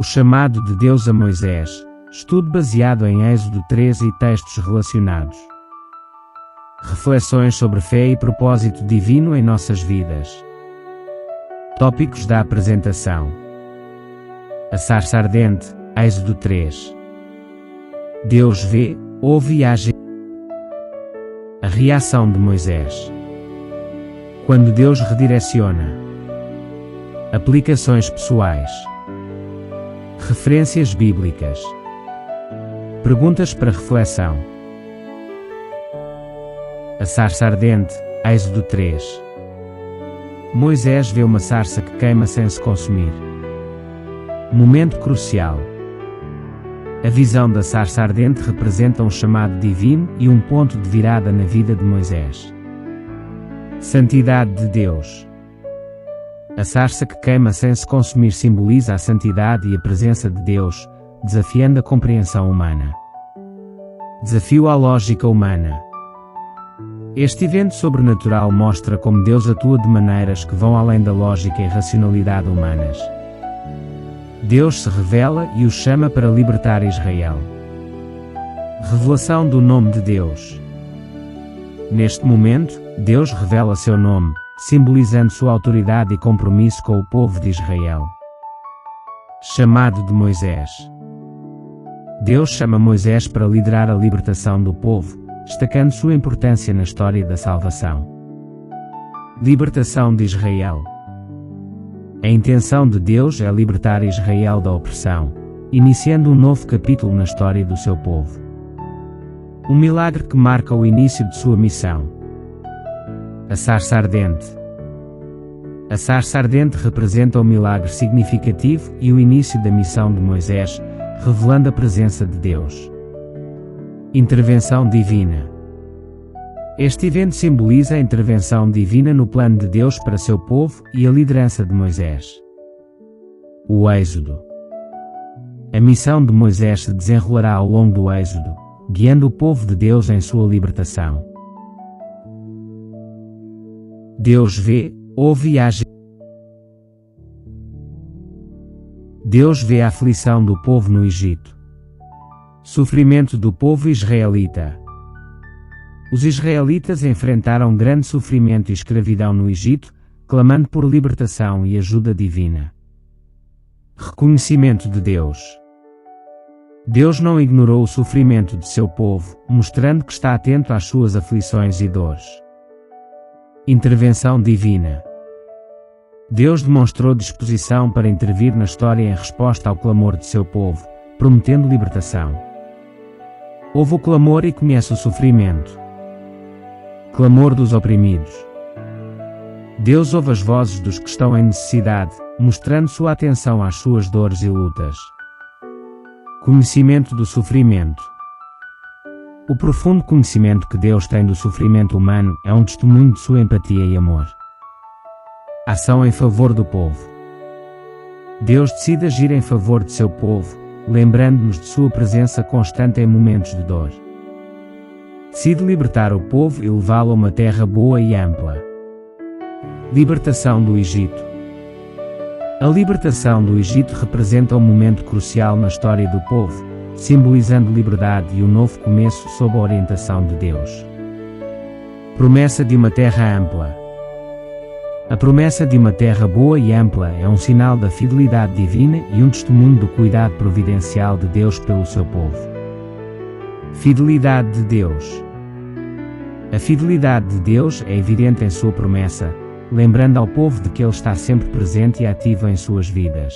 O chamado de Deus a Moisés. Estudo baseado em Êxodo 13 e textos relacionados. Reflexões sobre fé e propósito divino em nossas vidas. Tópicos da apresentação. A sarça ardente, Êxodo 3. Deus vê, ouve e age. A reação de Moisés. Quando Deus redireciona. Aplicações pessoais. Referências bíblicas. Perguntas para reflexão. A sarça ardente, Êxodo 3. Moisés vê uma sarça que queima sem se consumir. Momento crucial. A visão da sarça ardente representa um chamado divino e um ponto de virada na vida de Moisés. Santidade de Deus. A sarça que queima sem se consumir simboliza a santidade e a presença de Deus, desafiando a compreensão humana. Desafio à lógica humana. Este evento sobrenatural mostra como Deus atua de maneiras que vão além da lógica e racionalidade humanas. Deus se revela e o chama para libertar Israel. Revelação do nome de Deus. Neste momento, Deus revela seu nome, simbolizando sua autoridade e compromisso com o povo de Israel. Chamado de Moisés. Deus chama Moisés para liderar a libertação do povo, destacando sua importância na história da salvação. Libertação de Israel. A intenção de Deus é libertar Israel da opressão, iniciando um novo capítulo na história do seu povo. Um milagre que marca o início de sua missão. A sarça ardente. A sarça ardente representa um milagre significativo e o início da missão de Moisés, revelando a presença de Deus. Intervenção divina. Este evento simboliza a intervenção divina no plano de Deus para seu povo e a liderança de Moisés. O Êxodo. A missão de Moisés se desenrolará ao longo do Êxodo, guiando o povo de Deus em sua libertação. Deus vê, ouve e age. Deus vê a aflição do povo no Egito. Sofrimento do povo israelita. Os israelitas enfrentaram grande sofrimento e escravidão no Egito, clamando por libertação e ajuda divina. Reconhecimento de Deus. Deus não ignorou o sofrimento de seu povo, mostrando que está atento às suas aflições e dores. Intervenção divina. Deus demonstrou disposição para intervir na história em resposta ao clamor de seu povo, prometendo libertação. Ouve o clamor e conhece o sofrimento. Clamor dos oprimidos. Deus ouve as vozes dos que estão em necessidade, mostrando sua atenção às suas dores e lutas. Conhecimento do sofrimento. O profundo conhecimento que Deus tem do sofrimento humano é um testemunho de sua empatia e amor. Ação em favor do povo. Deus decide agir em favor de seu povo, lembrando-nos de sua presença constante em momentos de dor. Decide libertar o povo e levá-lo a uma terra boa e ampla. Libertação do Egito. A libertação do Egito representa um momento crucial na história do povo, simbolizando liberdade e um novo começo sob a orientação de Deus. Promessa de uma terra ampla. A promessa de uma terra boa e ampla é um sinal da fidelidade divina e um testemunho do cuidado providencial de Deus pelo seu povo. Fidelidade de Deus. A fidelidade de Deus é evidente em sua promessa, lembrando ao povo de que Ele está sempre presente e ativo em suas vidas.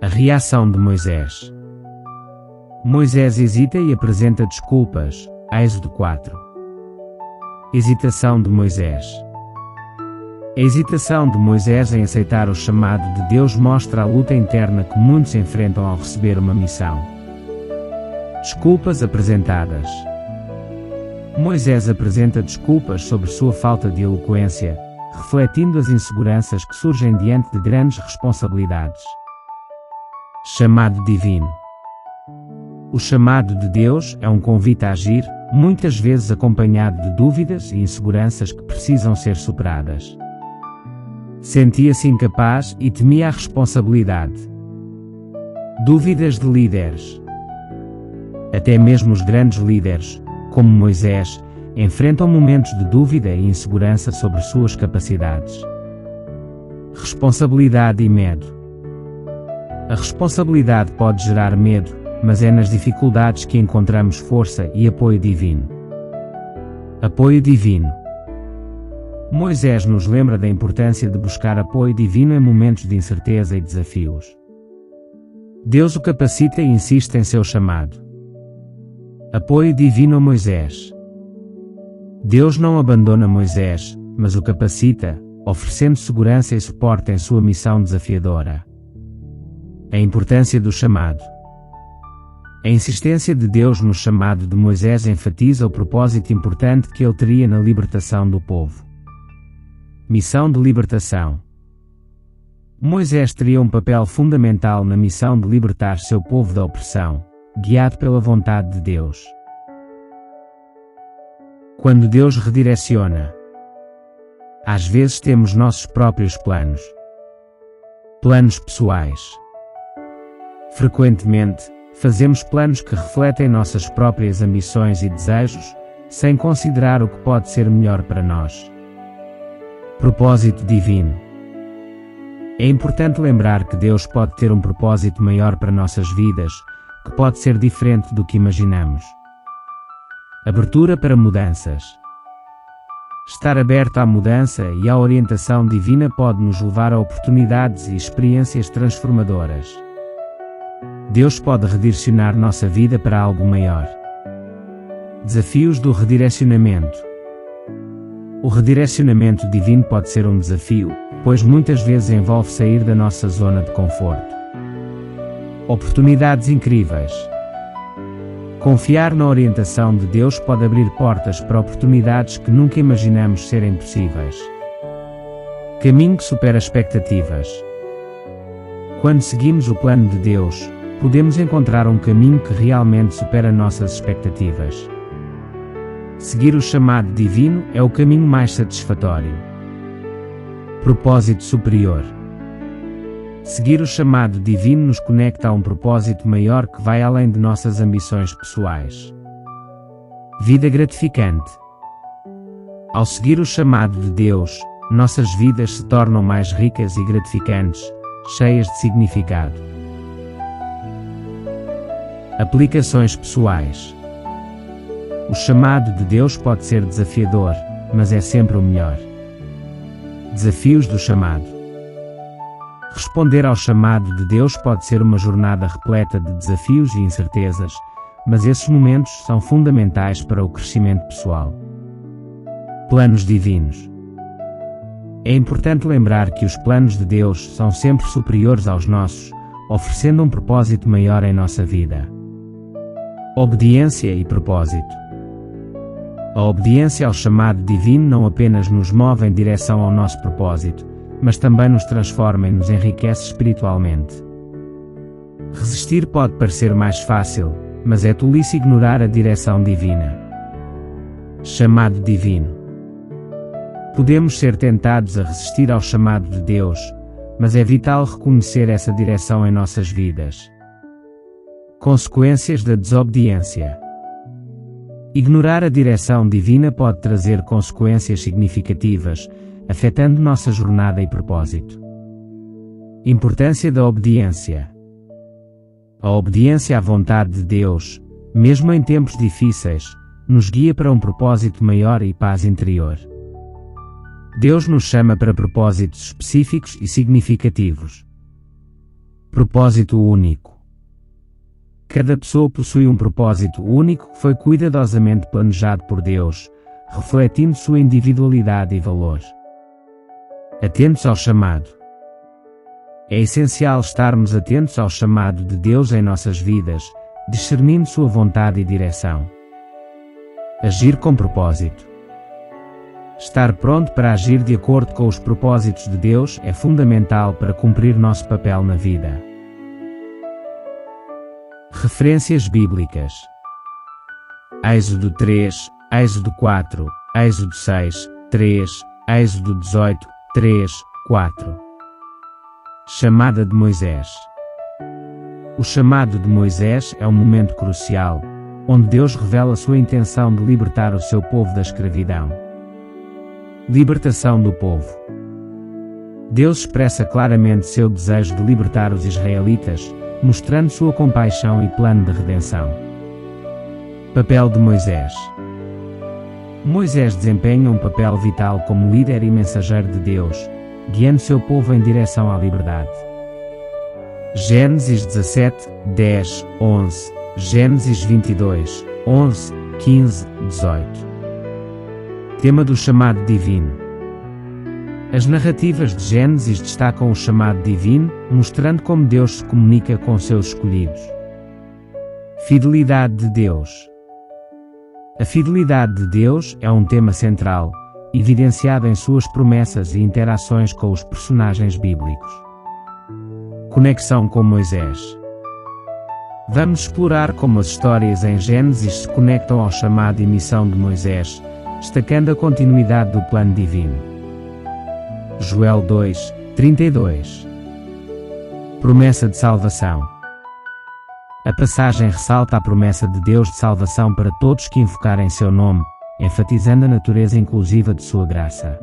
A reação de Moisés. Moisés hesita e apresenta desculpas. Êxodo 4. Hesitação de Moisés. A hesitação de Moisés em aceitar o chamado de Deus mostra a luta interna que muitos enfrentam ao receber uma missão. Desculpas apresentadas. Moisés apresenta desculpas sobre sua falta de eloquência, refletindo as inseguranças que surgem diante de grandes responsabilidades. Chamado divino. O chamado de Deus é um convite a agir, muitas vezes acompanhado de dúvidas e inseguranças que precisam ser superadas. Sentia-se incapaz e temia a responsabilidade. Dúvidas de líderes. Até mesmo os grandes líderes, como Moisés, enfrentam momentos de dúvida e insegurança sobre suas capacidades. Responsabilidade e medo. A responsabilidade pode gerar medo, mas é nas dificuldades que encontramos força e apoio divino. Apoio divino. Moisés nos lembra da importância de buscar apoio divino em momentos de incerteza e desafios. Deus o capacita e insiste em seu chamado. Apoio divino a Moisés. Deus não abandona Moisés, mas o capacita, oferecendo segurança e suporte em sua missão desafiadora. A importância do chamado. A insistência de Deus no chamado de Moisés enfatiza o propósito importante que ele teria na libertação do povo. Missão de libertação. Moisés teria um papel fundamental na missão de libertar seu povo da opressão, guiado pela vontade de Deus. Quando Deus redireciona. Às vezes temos nossos próprios planos. Planos pessoais. Frequentemente, fazemos planos que refletem nossas próprias ambições e desejos, sem considerar o que pode ser melhor para nós. Propósito divino. É importante lembrar que Deus pode ter um propósito maior para nossas vidas, que pode ser diferente do que imaginamos. Abertura para mudanças. Estar aberto à mudança e à orientação divina pode nos levar a oportunidades e experiências transformadoras. Deus pode redirecionar nossa vida para algo maior. Desafios do redirecionamento. O redirecionamento divino pode ser um desafio, pois muitas vezes envolve sair da nossa zona de conforto. Oportunidades incríveis. Confiar na orientação de Deus pode abrir portas para oportunidades que nunca imaginamos serem possíveis. Caminho que supera expectativas. Quando seguimos o plano de Deus, podemos encontrar um caminho que realmente supera nossas expectativas. Seguir o chamado divino é o caminho mais satisfatório. Propósito superior. Seguir o chamado divino nos conecta a um propósito maior que vai além de nossas ambições pessoais. Vida gratificante. Ao seguir o chamado de Deus, nossas vidas se tornam mais ricas e gratificantes, cheias de significado. Aplicações pessoais. O chamado de Deus pode ser desafiador, mas é sempre o melhor. Desafios do chamado. Responder ao chamado de Deus pode ser uma jornada repleta de desafios e incertezas, mas esses momentos são fundamentais para o crescimento pessoal. Planos divinos. É importante lembrar que os planos de Deus são sempre superiores aos nossos, oferecendo um propósito maior em nossa vida. Obediência e propósito. A obediência ao chamado divino não apenas nos move em direção ao nosso propósito, mas também nos transforma e nos enriquece espiritualmente. Resistir pode parecer mais fácil, mas é tolice ignorar a direção divina. Chamado divino. Podemos ser tentados a resistir ao chamado de Deus, mas é vital reconhecer essa direção em nossas vidas. Consequências da desobediência. Ignorar a direção divina pode trazer consequências significativas, afetando nossa jornada e propósito. Importância da obediência. A obediência à vontade de Deus, mesmo em tempos difíceis, nos guia para um propósito maior e paz interior. Deus nos chama para propósitos específicos e significativos. Propósito único. Cada pessoa possui um propósito único que foi cuidadosamente planejado por Deus, refletindo sua individualidade e valor. Atentos ao chamado. É essencial estarmos atentos ao chamado de Deus em nossas vidas, discernindo sua vontade e direção. Agir com propósito. Estar pronto para agir de acordo com os propósitos de Deus é fundamental para cumprir nosso papel na vida. Referências bíblicas. Êxodo 3, Êxodo 4, Êxodo 6, 3, Êxodo 18, 3, 4. Chamada de Moisés. O chamado de Moisés é um momento crucial, onde Deus revela sua intenção de libertar o seu povo da escravidão. Libertação do povo. Deus expressa claramente seu desejo de libertar os israelitas, mostrando sua compaixão e plano de redenção. Papel de Moisés. Moisés desempenha um papel vital como líder e mensageiro de Deus, guiando seu povo em direção à liberdade. Gênesis 17, 10, 11, Gênesis 22, 11, 15, 18. Tema do chamado divino. As narrativas de Gênesis destacam o chamado divino, mostrando como Deus se comunica com seus escolhidos. Fidelidade de Deus. A fidelidade de Deus é um tema central, evidenciado em suas promessas e interações com os personagens bíblicos. Conexão com Moisés. Vamos explorar como as histórias em Gênesis se conectam ao chamado e missão de Moisés, destacando a continuidade do plano divino. Joel 2, 32. Promessa de salvação. A passagem ressalta a promessa de Deus de salvação para todos que invocarem seu nome, enfatizando a natureza inclusiva de sua graça.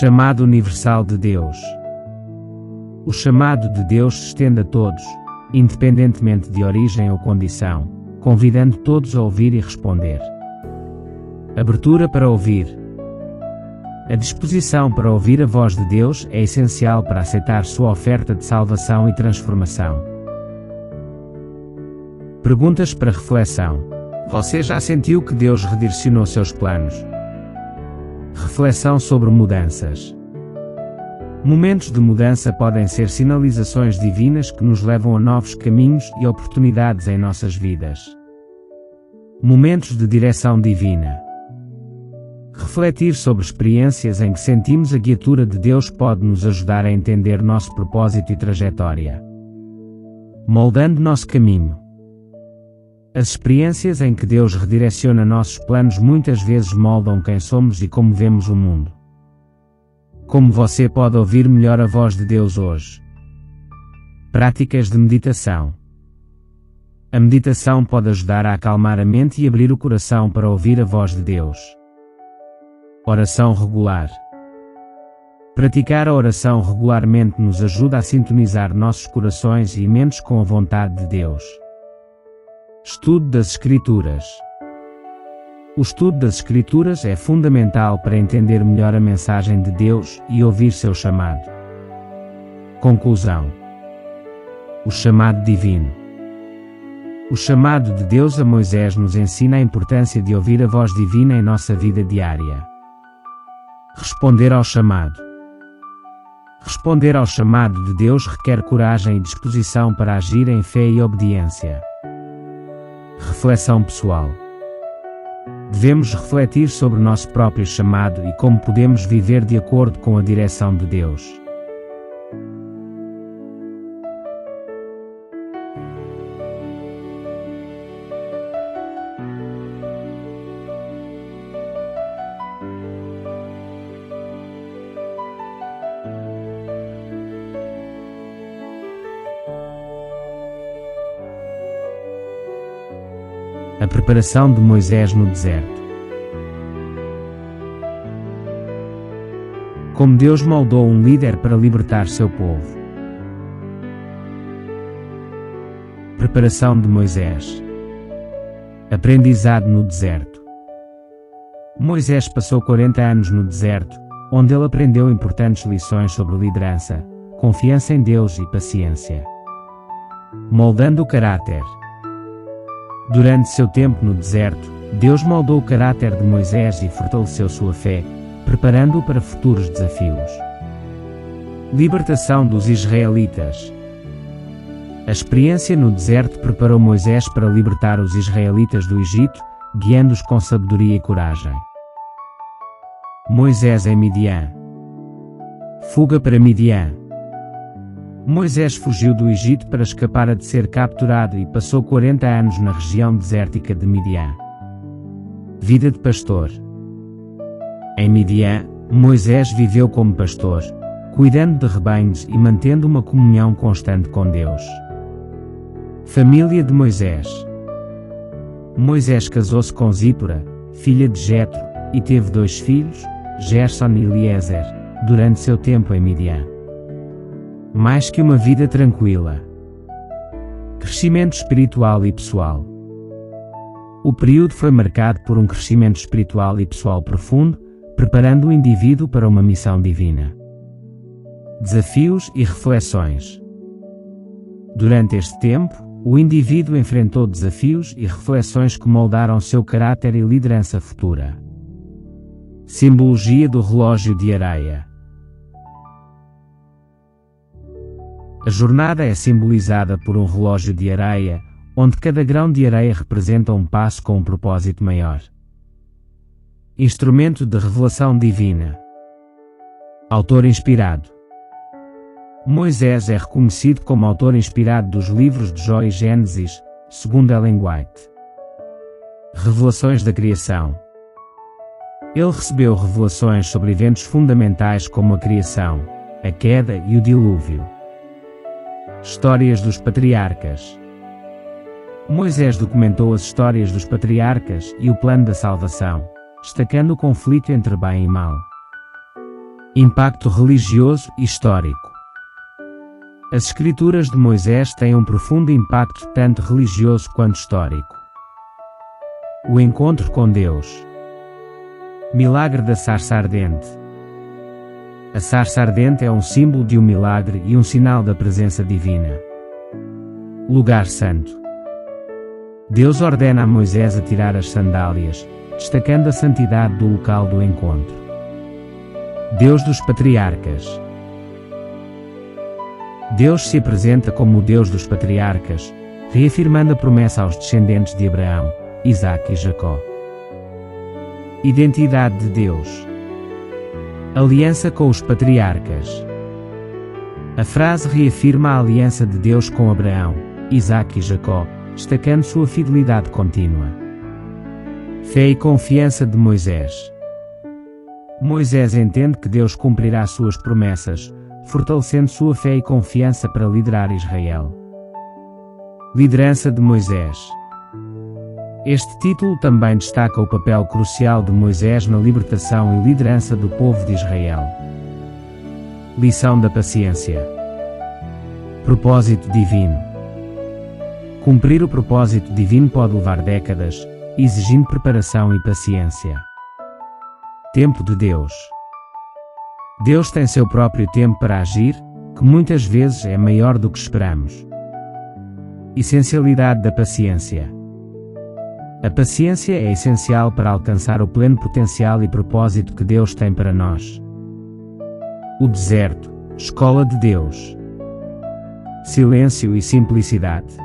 Chamado universal de Deus. O chamado de Deus se estende a todos, independentemente de origem ou condição, convidando todos a ouvir e responder. Abertura para ouvir. A disposição para ouvir a voz de Deus é essencial para aceitar sua oferta de salvação e transformação. Perguntas para reflexão. Você já sentiu que Deus redirecionou seus planos? Reflexão sobre mudanças. Momentos de mudança podem ser sinalizações divinas que nos levam a novos caminhos e oportunidades em nossas vidas. Momentos de direção divina. Refletir sobre experiências em que sentimos a guiatura de Deus pode nos ajudar a entender nosso propósito e trajetória. Moldando nosso caminho. As experiências em que Deus redireciona nossos planos muitas vezes moldam quem somos e como vemos o mundo. Como você pode ouvir melhor a voz de Deus hoje? Práticas de meditação. A meditação pode ajudar a acalmar a mente e abrir o coração para ouvir a voz de Deus. Oração regular. Praticar a oração regularmente nos ajuda a sintonizar nossos corações e mentes com a vontade de Deus. Estudo das Escrituras. O estudo das Escrituras é fundamental para entender melhor a mensagem de Deus e ouvir seu chamado. Conclusão. O chamado divino. O chamado de Deus a Moisés nos ensina a importância de ouvir a voz divina em nossa vida diária. Responder ao chamado. Responder ao chamado de Deus requer coragem e disposição para agir em fé e obediência. Reflexão pessoal. Devemos refletir sobre nosso próprio chamado e como podemos viver de acordo com a direção de Deus. A preparação de Moisés no deserto. Como Deus moldou um líder para libertar seu povo. Preparação de Moisés. Aprendizado no deserto. Moisés passou 40 anos no deserto, onde ele aprendeu importantes lições sobre liderança, confiança em Deus e paciência. Moldando o caráter. Durante seu tempo no deserto, Deus moldou o caráter de Moisés e fortaleceu sua fé, preparando-o para futuros desafios. Libertação dos israelitas. A experiência no deserto preparou Moisés para libertar os israelitas do Egito, guiando-os com sabedoria e coragem. Moisés em Midian. Fuga para Midian. Moisés fugiu do Egito para escapar de ser capturado e passou 40 anos na região desértica de Midian. Vida de pastor. Em Midian, Moisés viveu como pastor, cuidando de rebanhos e mantendo uma comunhão constante com Deus. Família de Moisés. Moisés casou-se com Zípora, filha de Jetro, e teve 2 filhos, Gerson e Eliezer, durante seu tempo em Midian. Mais que uma vida tranquila. Crescimento espiritual e pessoal. O período foi marcado por um crescimento espiritual e pessoal profundo, preparando o indivíduo para uma missão divina. Desafios e reflexões. Durante este tempo, o indivíduo enfrentou desafios e reflexões que moldaram seu caráter e liderança futura. Simbologia do relógio de areia. A jornada é simbolizada por um relógio de areia, onde cada grão de areia representa um passo com um propósito maior. Instrumento de revelação divina. Autor inspirado. Moisés é reconhecido como autor inspirado dos livros de Jó e Gênesis, segundo Ellen White. Revelações da criação. Ele recebeu revelações sobre eventos fundamentais como a criação, a queda e o dilúvio. Histórias dos patriarcas. Moisés documentou as histórias dos patriarcas e o plano da salvação, destacando o conflito entre bem e mal. Impacto religioso e histórico. As escrituras de Moisés têm um profundo impacto tanto religioso quanto histórico. O encontro com Deus. Milagre da sarça ardente. A sarça ardente é um símbolo de um milagre e um sinal da presença divina. Lugar santo. Deus ordena a Moisés a tirar as sandálias, destacando a santidade do local do encontro. Deus dos patriarcas. Deus se apresenta como o Deus dos patriarcas, reafirmando a promessa aos descendentes de Abraão, Isaque e Jacó. Identidade de Deus. Aliança com os patriarcas. A frase reafirma a aliança de Deus com Abraão, Isaque e Jacó, destacando sua fidelidade contínua. Fé e confiança de Moisés. Moisés entende que Deus cumprirá suas promessas, fortalecendo sua fé e confiança para liderar Israel. Liderança de Moisés. Este título também destaca o papel crucial de Moisés na libertação e liderança do povo de Israel. Lição da paciência. Propósito divino. Cumprir o propósito divino pode levar décadas, exigindo preparação e paciência. Tempo de Deus. Deus tem seu próprio tempo para agir, que muitas vezes é maior do que esperamos. Essencialidade da paciência. A paciência é essencial para alcançar o pleno potencial e propósito que Deus tem para nós. O deserto, escola de Deus. Silêncio e simplicidade.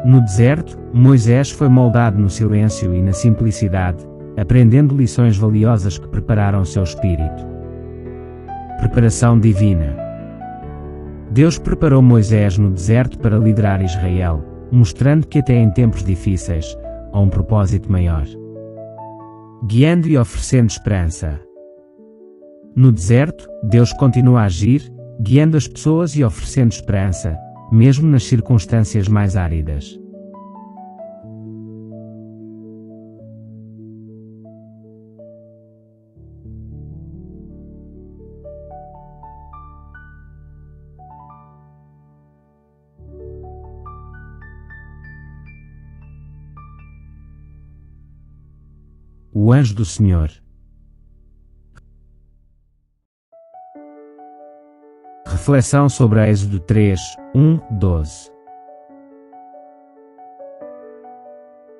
No deserto, Moisés foi moldado no silêncio e na simplicidade, aprendendo lições valiosas que prepararam seu espírito. Preparação divina. Deus preparou Moisés no deserto para liderar Israel, mostrando que até em tempos difíceis, há um propósito maior. Guiando e oferecendo esperança. No deserto, Deus continua a agir, guiando as pessoas e oferecendo esperança, mesmo nas circunstâncias mais áridas. O anjo do Senhor. Reflexão sobre Êxodo 3, 1, 12.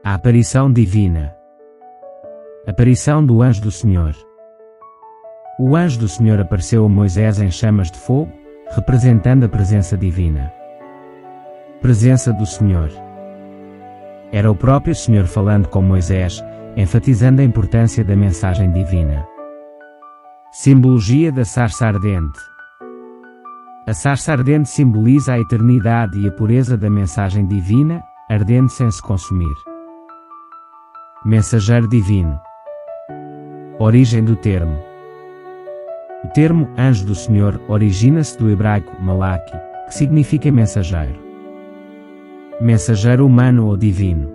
A aparição divina. Aparição do anjo do Senhor. O anjo do Senhor apareceu a Moisés em chamas de fogo, representando a presença divina. Presença do Senhor. Era o próprio Senhor falando com Moisés, enfatizando a importância da mensagem divina. Simbologia da sarça ardente. A sarça ardente simboliza a eternidade e a pureza da mensagem divina, ardente sem se consumir. Mensageiro divino. Origem do termo. O termo anjo do Senhor origina-se do hebraico malaki, que significa mensageiro. Mensageiro humano ou divino.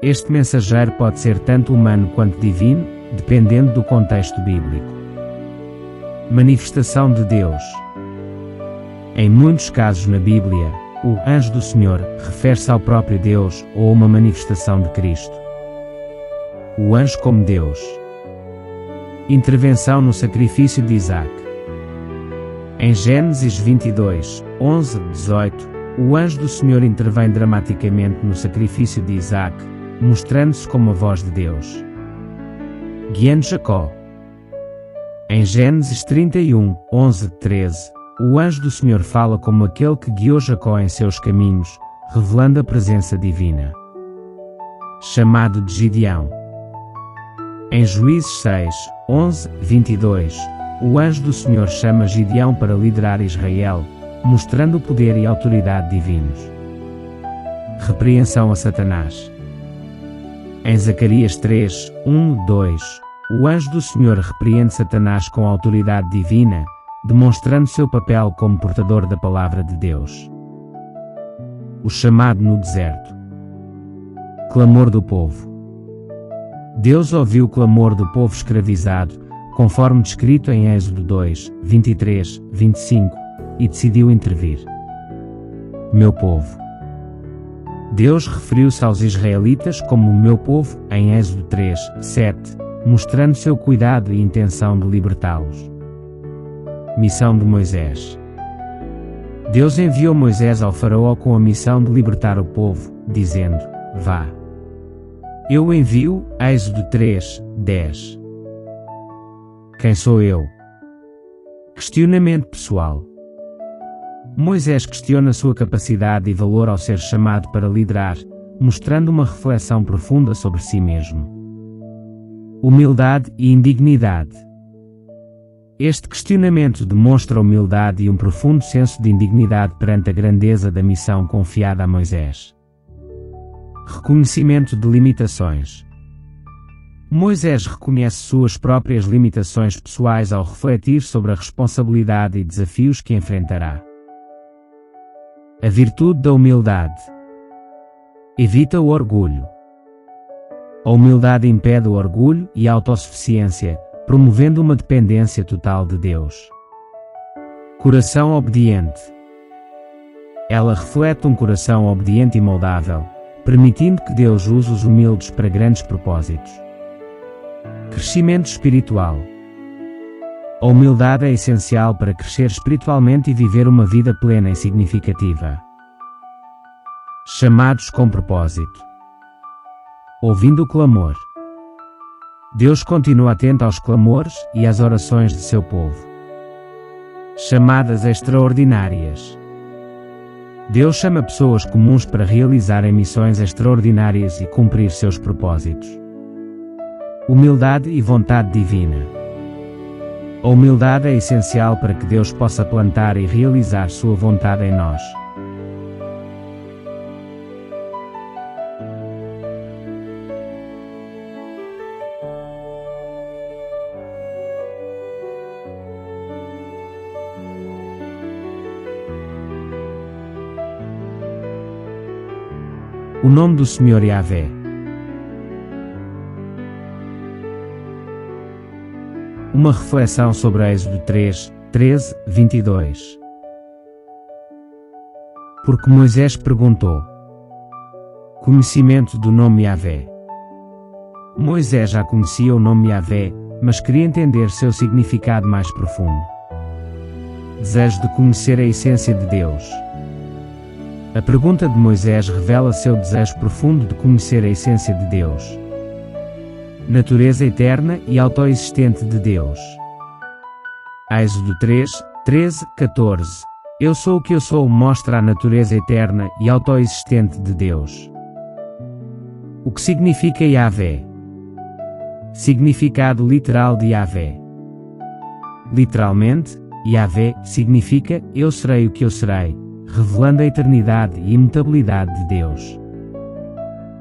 Este mensageiro pode ser tanto humano quanto divino, dependendo do contexto bíblico. Manifestação de Deus. Em muitos casos na Bíblia, o anjo do Senhor refere-se ao próprio Deus ou a uma manifestação de Cristo. O anjo como Deus. Intervenção no sacrifício de Isaac. Em Gênesis 22, 11, 18, o anjo do Senhor intervém dramaticamente no sacrifício de Isaac, mostrando-se como a voz de Deus, guiando Jacó. Em Gênesis 31, 11, 13, o anjo do Senhor fala como aquele que guiou Jacó em seus caminhos, revelando a presença divina. Chamado de Gideão. Em Juízes 6, 11, 22, o anjo do Senhor chama Gideão para liderar Israel, mostrando o poder e autoridade divinos. Repreensão a Satanás. Em Zacarias 3, 1, 2, o anjo do Senhor repreende Satanás com autoridade divina, demonstrando seu papel como portador da palavra de Deus. O chamado no deserto. Clamor do povo. Deus ouviu o clamor do povo escravizado, conforme descrito em Êxodo 2, 23, 25, e decidiu intervir. Meu povo. Deus referiu-se aos israelitas como o meu povo em Êxodo 3, 7, mostrando seu cuidado e intenção de libertá-los. Missão de Moisés. Deus enviou Moisés ao faraó com a missão de libertar o povo, dizendo: vá. Eu o envio, Êxodo 3, 10. Quem sou eu? Questionamento pessoal. Moisés questiona sua capacidade e valor ao ser chamado para liderar, mostrando uma reflexão profunda sobre si mesmo. Humildade e indignidade. Este questionamento demonstra humildade e um profundo senso de indignidade perante a grandeza da missão confiada a Moisés. Reconhecimento de limitações. Moisés reconhece suas próprias limitações pessoais ao refletir sobre a responsabilidade e desafios que enfrentará. A virtude da humildade. Evita o orgulho. A humildade impede o orgulho e a autossuficiência, promovendo uma dependência total de Deus. Coração obediente. Ela reflete um coração obediente e moldável, permitindo que Deus use os humildes para grandes propósitos. Crescimento espiritual. A humildade é essencial para crescer espiritualmente e viver uma vida plena e significativa. Chamados com propósito. Ouvindo o clamor. Deus continua atento aos clamores e às orações de seu povo. Chamadas extraordinárias. Deus chama pessoas comuns para realizarem missões extraordinárias e cumprir seus propósitos. Humildade e vontade divina. A humildade é essencial para que Deus possa plantar e realizar sua vontade em nós. O nome do Senhor Yahvé. Uma reflexão sobre Êxodo 3, 13, 22. Porque Moisés perguntou. Conhecimento do nome Yahvé. Moisés já conhecia o nome Yahvé, mas queria entender seu significado mais profundo. Desejo de conhecer a essência de Deus. A pergunta de Moisés revela seu desejo profundo de conhecer a essência de Deus. Natureza eterna e autoexistente de Deus. Êxodo 3, 13, 14. Eu sou o que eu sou mostra a natureza eterna e autoexistente de Deus. O que significa Yahvé? Significado literal de Yahvé. Literalmente, Yahvé significa eu serei o que eu serei, revelando a eternidade e imutabilidade de Deus.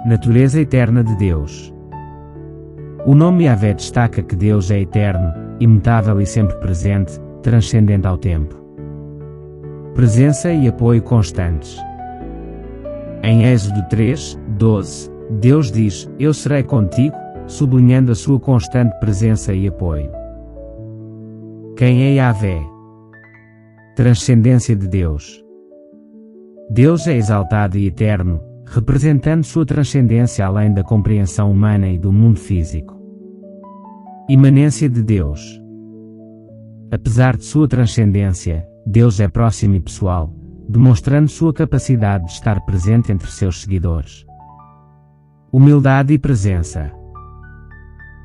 Natureza eterna de Deus. O nome Yahvé destaca que Deus é eterno, imutável e sempre presente, transcendente ao tempo. Presença e apoio constantes. Em Êxodo 3:12, Deus diz: "Eu serei contigo", sublinhando a sua constante presença e apoio. Quem é Yahvé? Transcendência de Deus. Deus é exaltado e eterno, representando sua transcendência além da compreensão humana e do mundo físico. Imanência de Deus. Apesar de sua transcendência, Deus é próximo e pessoal, demonstrando sua capacidade de estar presente entre seus seguidores. Humildade e presença.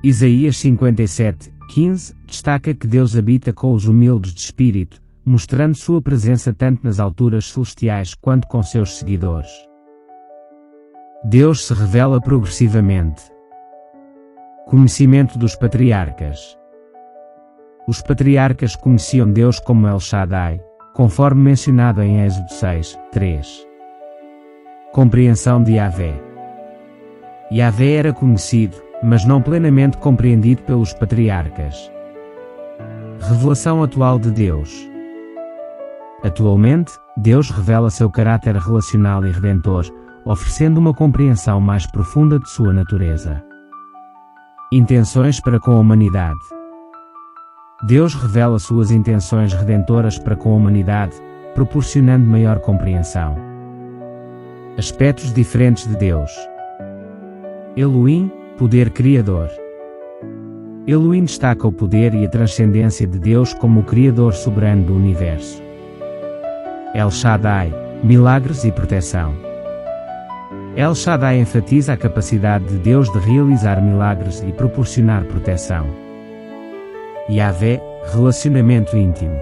Isaías 57:15 destaca que Deus habita com os humildes de espírito, mostrando sua presença tanto nas alturas celestiais quanto com seus seguidores. Deus se revela progressivamente. Conhecimento dos patriarcas. Os patriarcas conheciam Deus como El Shaddai, conforme mencionado em Êxodo 6:3. Compreensão de Yahvé. Yahvé era conhecido, mas não plenamente compreendido pelos patriarcas. Revelação atual de Deus. Atualmente, Deus revela seu caráter relacional e redentor, oferecendo uma compreensão mais profunda de sua natureza. Intenções para com a humanidade. Deus revela suas intenções redentoras para com a humanidade, proporcionando maior compreensão. Aspectos diferentes de Deus. Elohim, poder criador. Elohim destaca o poder e a transcendência de Deus como o Criador soberano do universo. El Shaddai, milagres e proteção. El Shaddai enfatiza a capacidade de Deus de realizar milagres e proporcionar proteção. Yahvé, relacionamento íntimo.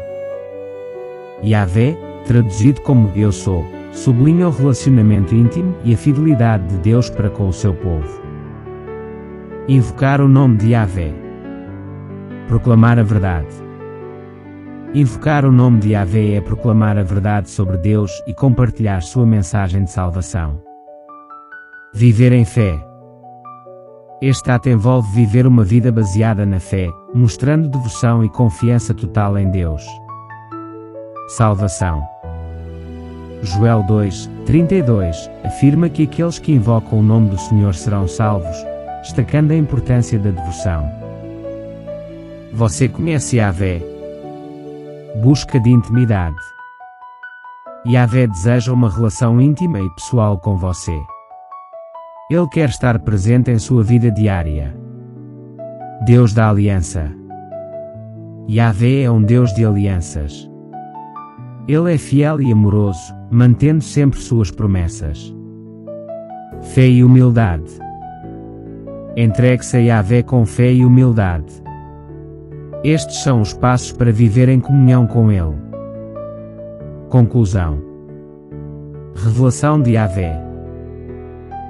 Yahvé, traduzido como Eu Sou, sublinha o relacionamento íntimo e a fidelidade de Deus para com o seu povo. Invocar o nome de Yahvé. Proclamar a verdade. Invocar o nome de Yahvé é proclamar a verdade sobre Deus e compartilhar sua mensagem de salvação. Viver em fé. Este ato envolve viver uma vida baseada na fé, mostrando devoção e confiança total em Deus. Salvação. Joel 2:32 afirma que aqueles que invocam o nome do Senhor serão salvos, destacando a importância da devoção. Você conhece Yahvé? Busca de intimidade. Yahvé deseja uma relação íntima e pessoal com você. Ele quer estar presente em sua vida diária. Deus da aliança. Yahvé é um Deus de alianças. Ele é fiel e amoroso, mantendo sempre suas promessas. Fé e humildade. Entregue-se a Yahvé com fé e humildade. Estes são os passos para viver em comunhão com Ele. Conclusão. Revelação de Yahvé.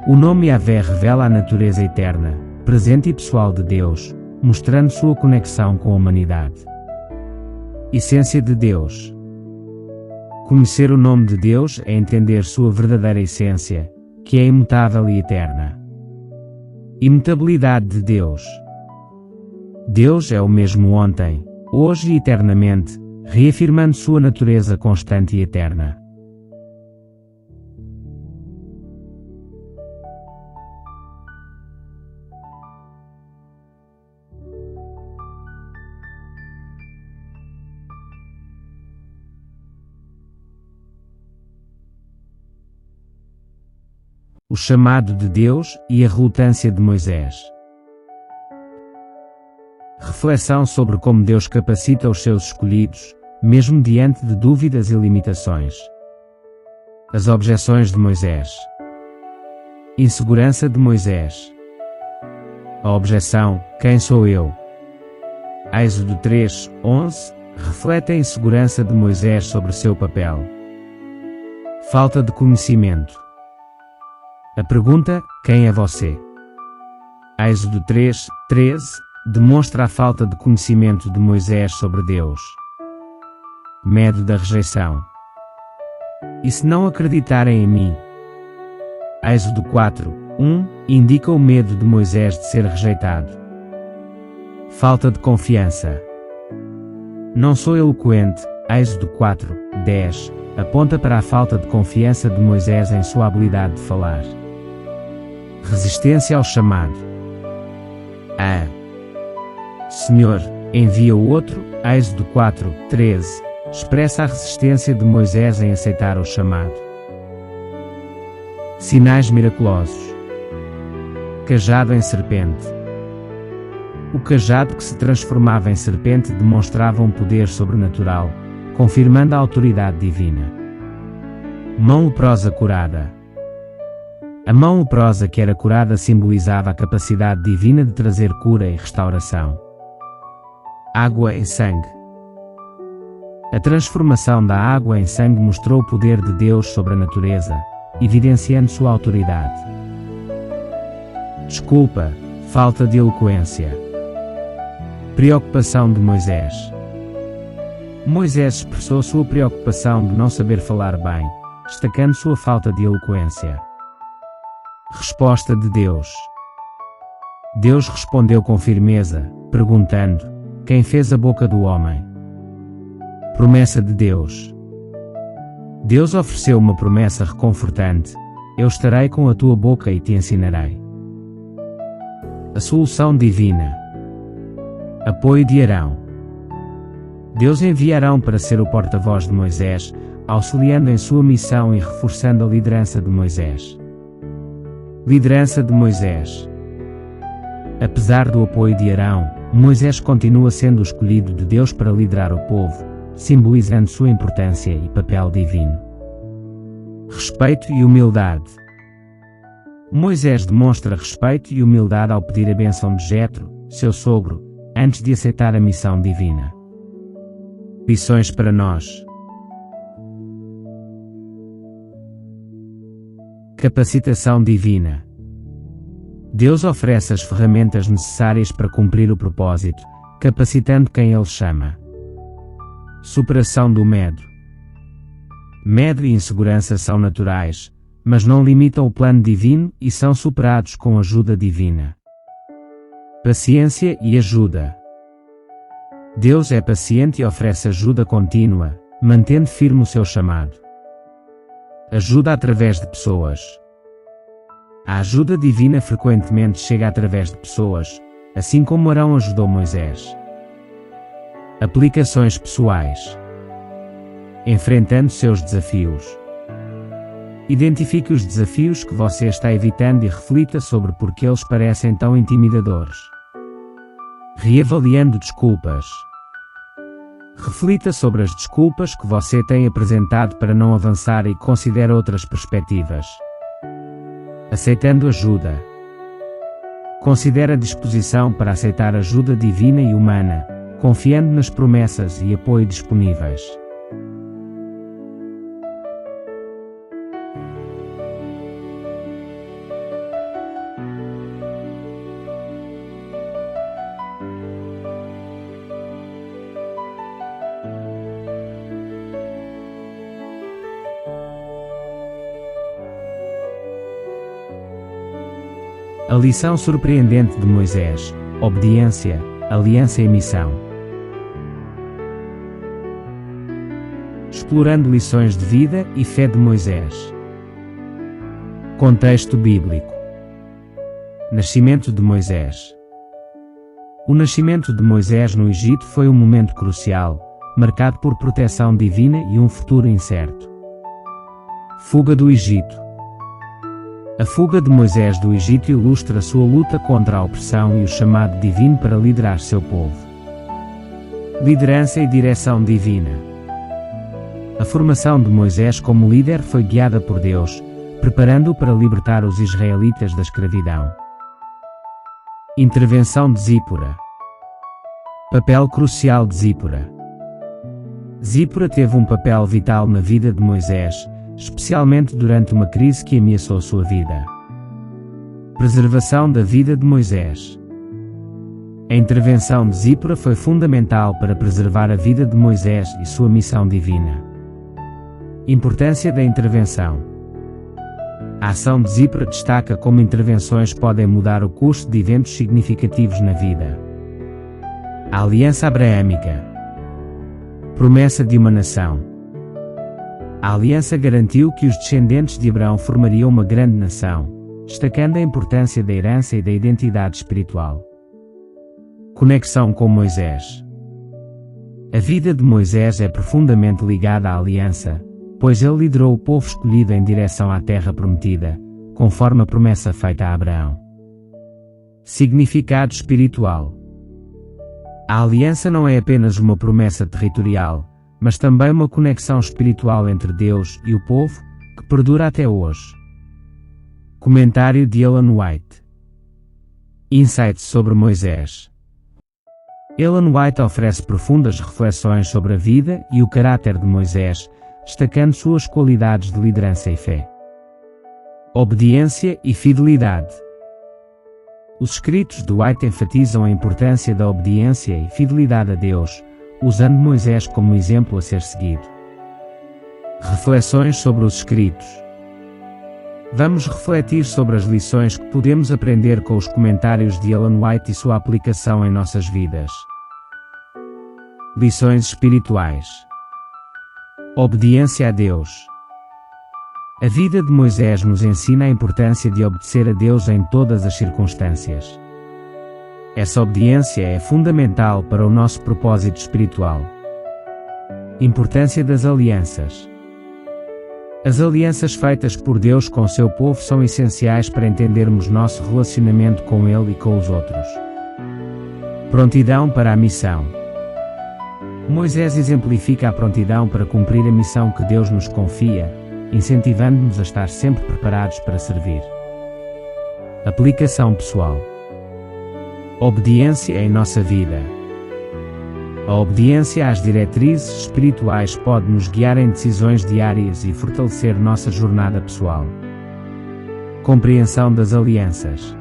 O nome Yahvé revela a natureza eterna, presente e pessoal de Deus, mostrando sua conexão com a humanidade. Essência de Deus. Conhecer o nome de Deus é entender sua verdadeira essência, que é imutável e eterna. Imutabilidade de Deus. Deus é o mesmo ontem, hoje e eternamente, reafirmando sua natureza constante e eterna. O chamado de Deus e a relutância de Moisés. Reflexão sobre como Deus capacita os seus escolhidos, mesmo diante de dúvidas e limitações. As objeções de Moisés. Insegurança de Moisés. A objeção: quem sou eu? Êxodo 3:11 reflete a insegurança de Moisés sobre seu papel. Falta de conhecimento. A pergunta: quem é você? Êxodo 3:13 demonstra a falta de conhecimento de Moisés sobre Deus. Medo da rejeição. E se não acreditarem em mim? Êxodo 4:1 indica o medo de Moisés de ser rejeitado. Falta de confiança. Não sou eloquente, Êxodo 4, 10, aponta para a falta de confiança de Moisés em sua habilidade de falar. Resistência ao chamado. Senhor, envia o outro, Êxodo 4, 13, expressa a resistência de Moisés em aceitar o chamado. Sinais miraculosos. Cajado em serpente. O cajado que se transformava em serpente demonstrava um poder sobrenatural, confirmando a autoridade divina. Mão leprosa curada. A mão leprosa que era curada simbolizava a capacidade divina de trazer cura e restauração. Água em sangue. A transformação da água em sangue mostrou o poder de Deus sobre a natureza, evidenciando sua autoridade. Desculpa, falta de eloquência. Preocupação de Moisés. Moisés expressou sua preocupação de não saber falar bem, destacando sua falta de eloquência. Resposta de Deus. Deus respondeu com firmeza, perguntando: quem fez a boca do homem? Promessa de Deus. Deus ofereceu uma promessa reconfortante: eu estarei com a tua boca e te ensinarei. A solução divina. Apoio de Arão. Deus envia Arão para ser o porta-voz de Moisés, auxiliando em sua missão e reforçando a liderança de Moisés. Liderança de Moisés. Apesar do apoio de Arão, Moisés continua sendo o escolhido de Deus para liderar o povo, simbolizando sua importância e papel divino. Respeito e humildade. Moisés demonstra respeito e humildade ao pedir a bênção de Jetro, seu sogro, antes de aceitar a missão divina. Lições para nós. Capacitação divina. Deus oferece as ferramentas necessárias para cumprir o propósito, capacitando quem Ele chama. Superação do medo. Medo e insegurança são naturais, mas não limitam o plano divino e são superados com ajuda divina. Paciência e ajuda. Deus é paciente e oferece ajuda contínua, mantendo firme o seu chamado. Ajuda através de pessoas. A ajuda divina frequentemente chega através de pessoas, assim como Arão ajudou Moisés. Aplicações pessoais. Enfrentando seus desafios. Identifique os desafios que você está evitando e reflita sobre por que eles parecem tão intimidadores. Reavaliando desculpas. Reflita sobre as desculpas que você tem apresentado para não avançar e considere outras perspectivas. Aceitando ajuda. Considere a disposição para aceitar ajuda divina e humana, confiando nas promessas e apoio disponíveis. A lição surpreendente de Moisés: obediência, aliança e missão. Explorando lições de vida e fé de Moisés. Contexto bíblico. Nascimento de Moisés. O nascimento de Moisés no Egito foi um momento crucial, marcado por proteção divina e um futuro incerto. Fuga do Egito. A fuga de Moisés do Egito ilustra sua luta contra a opressão e o chamado divino para liderar seu povo. Liderança e direção divina. A formação de Moisés como líder foi guiada por Deus, preparando-o para libertar os israelitas da escravidão. Intervenção de Zípora. Papel crucial de Zípora. Zípora teve um papel vital na vida de Moisés, especialmente durante uma crise que ameaçou sua vida. Preservação da vida de Moisés. A intervenção de Zípora foi fundamental para preservar a vida de Moisés e sua missão divina. Importância da intervenção. A ação de Zípora destaca como intervenções podem mudar o curso de eventos significativos na vida. A aliança abraâmica. Promessa de uma nação. A aliança garantiu que os descendentes de Abraão formariam uma grande nação, destacando a importância da herança e da identidade espiritual. Conexão com Moisés. A vida de Moisés é profundamente ligada à aliança, pois ele liderou o povo escolhido em direção à terra prometida, conforme a promessa feita a Abraão. Significado espiritual. A aliança não é apenas uma promessa territorial, mas também uma conexão espiritual entre Deus e o povo, que perdura até hoje. Comentário de Ellen White. Insights sobre Moisés. Ellen White oferece profundas reflexões sobre a vida e o caráter de Moisés, destacando suas qualidades de liderança e fé. Obediência e fidelidade. Os escritos de White enfatizam a importância da obediência e fidelidade a Deus, usando Moisés como exemplo a ser seguido. Reflexões sobre os escritos. Vamos refletir sobre as lições que podemos aprender com os comentários de Ellen White e sua aplicação em nossas vidas. Lições espirituais. Obediência a Deus. A vida de Moisés nos ensina a importância de obedecer a Deus em todas as circunstâncias. Essa obediência é fundamental para o nosso propósito espiritual. Importância das alianças. As alianças feitas por Deus com seu povo são essenciais para entendermos nosso relacionamento com Ele e com os outros. Prontidão para a missão. Moisés exemplifica a prontidão para cumprir a missão que Deus nos confia, incentivando-nos a estar sempre preparados para servir. Aplicação pessoal. Obediência em nossa vida. A obediência às diretrizes espirituais pode nos guiar em decisões diárias e fortalecer nossa jornada pessoal. Compreensão das alianças.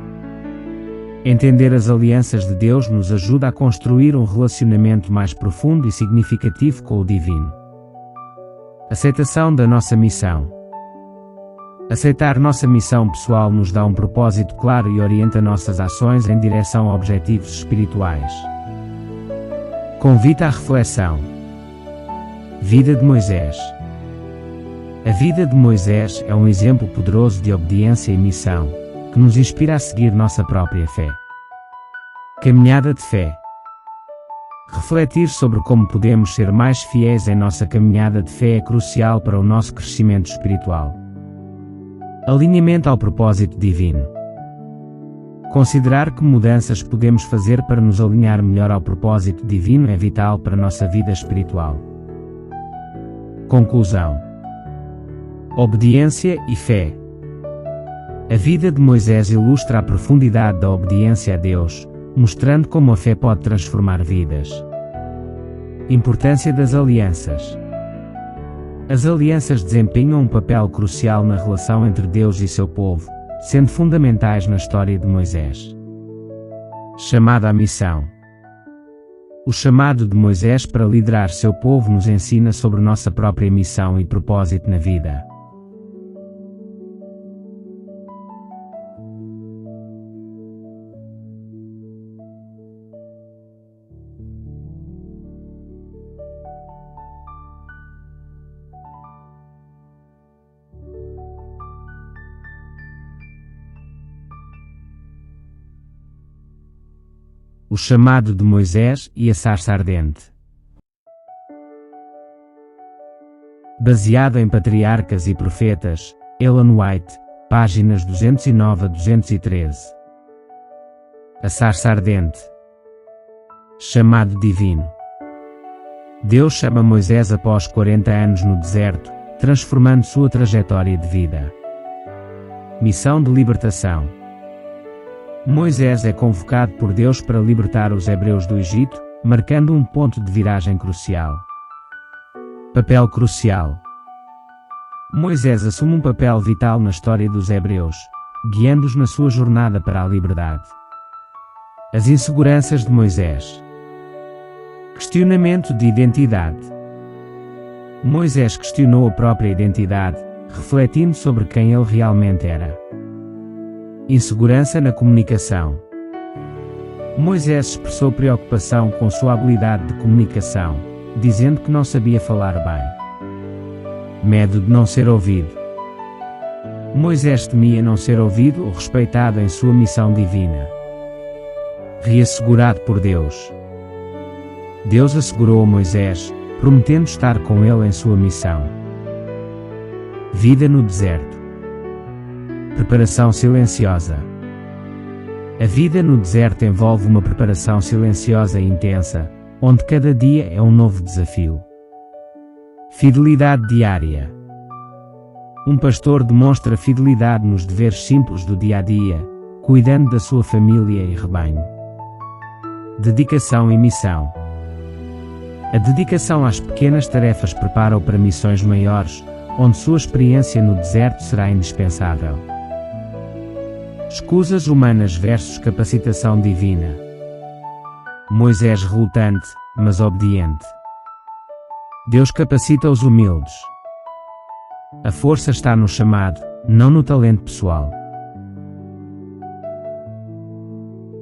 Entender as alianças de Deus nos ajuda a construir um relacionamento mais profundo e significativo com o Divino. Aceitação da nossa missão. Aceitar nossa missão pessoal nos dá um propósito claro e orienta nossas ações em direção a objetivos espirituais. Convite à reflexão. Vida de Moisés. A vida de Moisés é um exemplo poderoso de obediência e missão, que nos inspira a seguir nossa própria fé. Caminhada de fé. Refletir sobre como podemos ser mais fiéis em nossa caminhada de fé é crucial para o nosso crescimento espiritual. Alinhamento ao propósito divino. Considerar que mudanças podemos fazer para nos alinhar melhor ao propósito divino é vital para nossa vida espiritual. Conclusão. Obediência e fé. A vida de Moisés ilustra a profundidade da obediência a Deus, mostrando como a fé pode transformar vidas. Importância das alianças. As alianças desempenham um papel crucial na relação entre Deus e seu povo, sendo fundamentais na história de Moisés. Chamado à missão. O chamado de Moisés para liderar seu povo nos ensina sobre nossa própria missão e propósito na vida. O chamado de Moisés e a sarça ardente. Baseado em Patriarcas e Profetas, Ellen White, páginas 209 a 213. A sarça ardente. Chamado divino. Deus chama Moisés após 40 anos no deserto, transformando sua trajetória de vida. Missão de libertação. Moisés é convocado por Deus para libertar os hebreus do Egito, marcando um ponto de viragem crucial. Papel crucial. Moisés assume um papel vital na história dos hebreus, guiando-os na sua jornada para a liberdade. As inseguranças de Moisés. Questionamento de identidade. Moisés questionou a própria identidade, refletindo sobre quem ele realmente era. Insegurança na comunicação. Moisés expressou preocupação com sua habilidade de comunicação, dizendo que não sabia falar bem. Medo de não ser ouvido. Moisés temia não ser ouvido ou respeitado em sua missão divina. Reassegurado por Deus. Deus assegurou a Moisés, prometendo estar com ele em sua missão. Vida no deserto. Preparação silenciosa. A vida no deserto envolve uma preparação silenciosa e intensa, onde cada dia é um novo desafio. Fidelidade diária. Um pastor demonstra fidelidade nos deveres simples do dia a dia, cuidando da sua família e rebanho. Dedicação e missão. A dedicação às pequenas tarefas prepara-o para missões maiores, onde sua experiência no deserto será indispensável. Escusas humanas versus capacitação divina. Moisés relutante, mas obediente. Deus capacita os humildes. A força está no chamado, não no talento pessoal.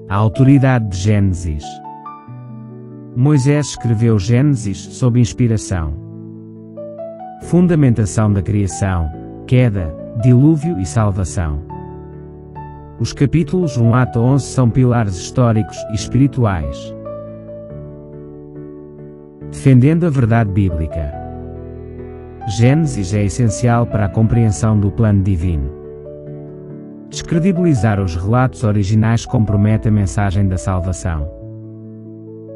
A autoridade de Gênesis. Moisés escreveu Gênesis sob inspiração. Fundamentação da criação, queda, dilúvio e salvação. Os capítulos 1 a 11 são pilares históricos e espirituais. Defendendo a verdade bíblica. Gênesis é essencial para a compreensão do plano divino. Descredibilizar os relatos originais compromete a mensagem da salvação.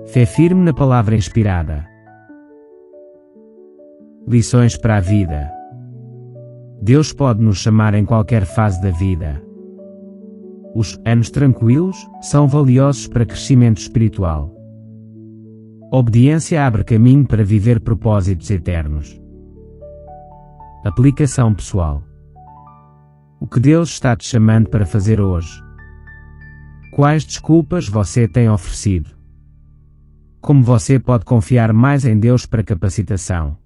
Fé firme na palavra inspirada. Lições para a vida. Deus pode nos chamar em qualquer fase da vida. Os anos tranquilos são valiosos para crescimento espiritual. Obediência abre caminho para viver propósitos eternos. Aplicação pessoal. O que Deus está te chamando para fazer hoje? Quais desculpas você tem oferecido? Como você pode confiar mais em Deus para capacitação?